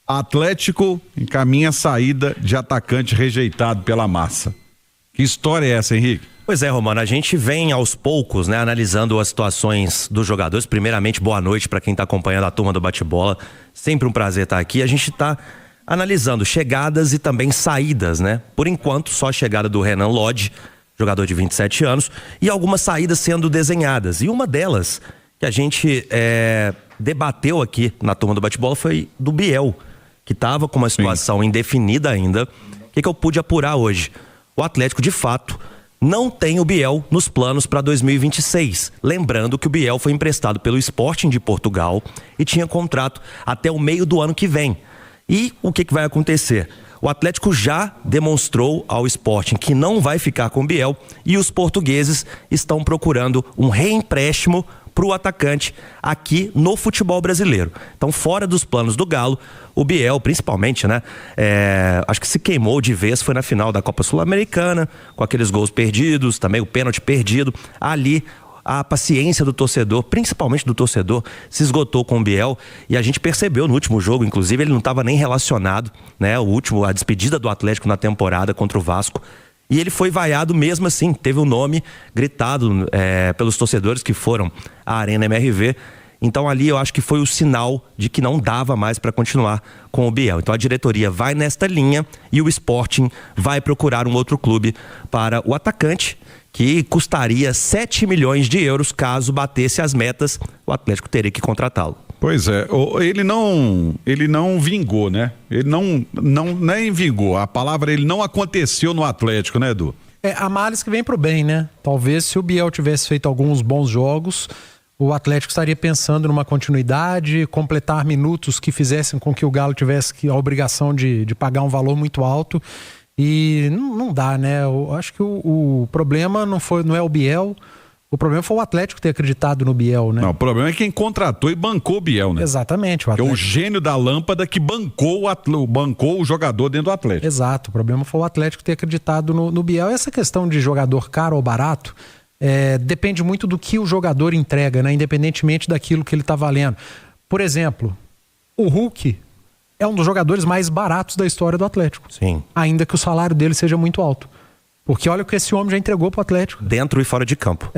Atlético encaminha saída de atacante rejeitado pela massa. Que história é essa, Henrique? Pois é, Romano, a gente vem aos poucos, né, analisando as situações dos jogadores. Primeiramente, boa noite para quem está acompanhando a turma do Bate-Bola. Sempre um prazer estar aqui. A gente está analisando chegadas e também saídas, né? Por enquanto, só a chegada do Renan Lodge, jogador de 27 anos, e algumas saídas sendo desenhadas. E uma delas que a gente debateu aqui na turma do Bate-Bola foi do Biel, que estava com uma situação indefinida ainda. O que eu pude apurar hoje? O Atlético, de fato, não tem o Biel nos planos para 2026. Lembrando que o Biel foi emprestado pelo Sporting de Portugal e tinha contrato até o meio do ano que vem. E o que vai acontecer? O Atlético já demonstrou ao Sporting que não vai ficar com o Biel e os portugueses estão procurando um reempréstimo para o atacante aqui no futebol brasileiro. Então, fora dos planos do Galo, o Biel, principalmente, né? Acho que se queimou de vez, foi na final da Copa Sul-Americana, com aqueles gols perdidos, também o pênalti perdido. Ali, a paciência do torcedor, principalmente do torcedor, se esgotou com o Biel. E a gente percebeu no último jogo, inclusive, ele não estava nem relacionado, né? A despedida do Atlético na temporada contra o Vasco. E ele foi vaiado mesmo assim, teve o nome gritado pelos torcedores que foram à Arena MRV. Então ali eu acho que foi o sinal de que não dava mais para continuar com o Biel. Então a diretoria vai nesta linha e o Sporting vai procurar um outro clube para o atacante, que custaria 7 milhões de euros caso batesse as metas. O Atlético teria que contratá-lo. Pois é, ele não vingou, né? Ele não nem vingou. A palavra ele não aconteceu no Atlético, né, Edu? A males que vem pro bem, né? Talvez se o Biel tivesse feito alguns bons jogos, o Atlético estaria pensando numa continuidade, completar minutos que fizessem com que o Galo tivesse a obrigação de pagar um valor muito alto. E não dá, né? Eu acho que o problema não é o Biel. O problema foi o Atlético ter acreditado no Biel, né? Não, o problema é quem contratou e bancou o Biel, né? Exatamente. É o gênio da lâmpada que bancou o jogador dentro do Atlético. Exato. O problema foi o Atlético ter acreditado no Biel. Essa questão de jogador caro ou barato depende muito do que o jogador entrega, né? Independentemente daquilo que ele está valendo. Por exemplo, o Hulk é um dos jogadores mais baratos da história do Atlético. Sim. Ainda que o salário dele seja muito alto. Porque olha o que esse homem já entregou pro Atlético. Dentro e fora de campo.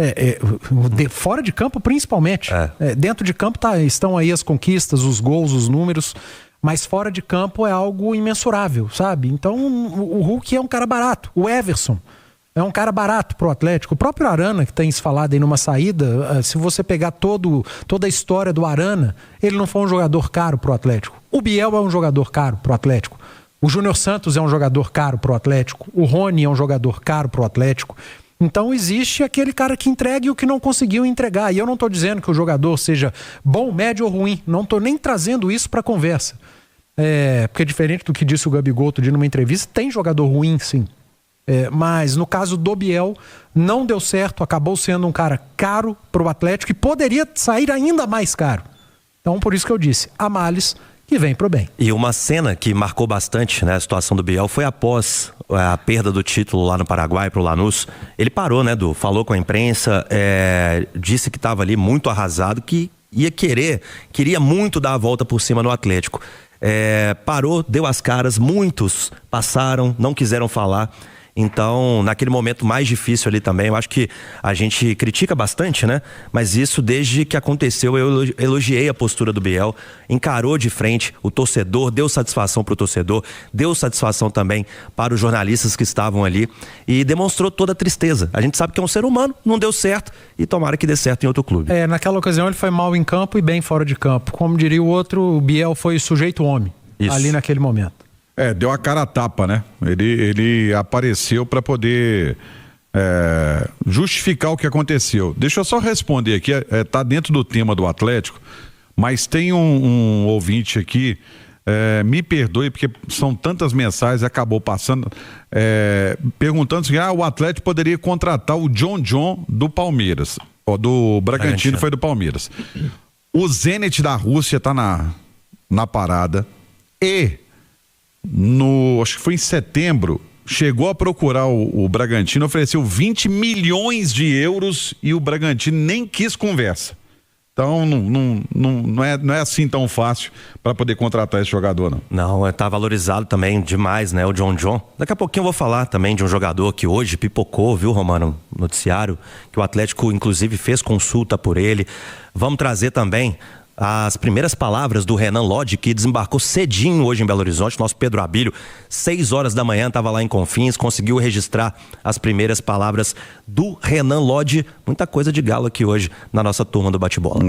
Fora de campo principalmente. Dentro de campo estão aí as conquistas, os gols, os números. Mas fora de campo é algo imensurável, sabe? Então o Hulk é um cara barato. O Everson é um cara barato pro Atlético. O próprio Arana, que tem se falado aí numa saída, se você pegar toda a história do Arana, ele não foi um jogador caro pro Atlético. O Biel é um jogador caro pro Atlético. O Júnior Santos é um jogador caro pro Atlético. O Rony é um jogador caro pro Atlético. Então existe aquele cara que entrega e o que não conseguiu entregar. E eu não estou dizendo que o jogador seja bom, médio ou ruim. Não estou nem trazendo isso para a conversa. Porque diferente do que disse o Gabigol outro dia numa entrevista, tem jogador ruim, sim. Mas no caso do Biel, não deu certo. Acabou sendo um cara caro pro Atlético e poderia sair ainda mais caro. Então por isso que eu disse, há males que vem pro bem. E uma cena que marcou bastante, né, a situação do Biel foi após a perda do título lá no Paraguai pro Lanús. Ele parou, né, falou com a imprensa, disse que estava ali muito arrasado, que queria muito dar a volta por cima no Atlético. Parou, deu as caras, muitos passaram, não quiseram falar. Então, naquele momento mais difícil ali também, eu acho que a gente critica bastante, né? Mas isso, desde que aconteceu, eu elogiei a postura do Biel, encarou de frente o torcedor, deu satisfação pro torcedor, deu satisfação também para os jornalistas que estavam ali e demonstrou toda a tristeza. A gente sabe que é um ser humano, não deu certo e tomara que dê certo em outro clube. Naquela ocasião ele foi mal em campo e bem fora de campo. Como diria o outro, o Biel foi sujeito homem. Isso. Ali naquele momento. Deu a cara a tapa, né? Ele apareceu para poder justificar o que aconteceu. Deixa eu só responder aqui, tá dentro do tema do Atlético, mas tem um ouvinte aqui, me perdoe porque são tantas mensagens, acabou passando, perguntando se o Atlético poderia contratar o John do Palmeiras, do Bragantino, foi do Palmeiras. O Zenit da Rússia tá na parada e acho que foi em setembro, chegou a procurar o Bragantino, ofereceu 20 milhões de euros e o Bragantino nem quis conversa. Então não é assim tão fácil para poder contratar esse jogador, não. Não, tá valorizado também demais, né? O John. Daqui a pouquinho eu vou falar também de um jogador que hoje pipocou, viu, Romano? Noticiário, que o Atlético inclusive fez consulta por ele. Vamos trazer também as primeiras palavras do Renan Lodge, que desembarcou cedinho hoje em Belo Horizonte. Nosso Pedro Abílio, 6 horas da manhã, estava lá em Confins, conseguiu registrar as primeiras palavras do Renan Lodge. Muita coisa de galo aqui hoje na nossa turma do bate-bola.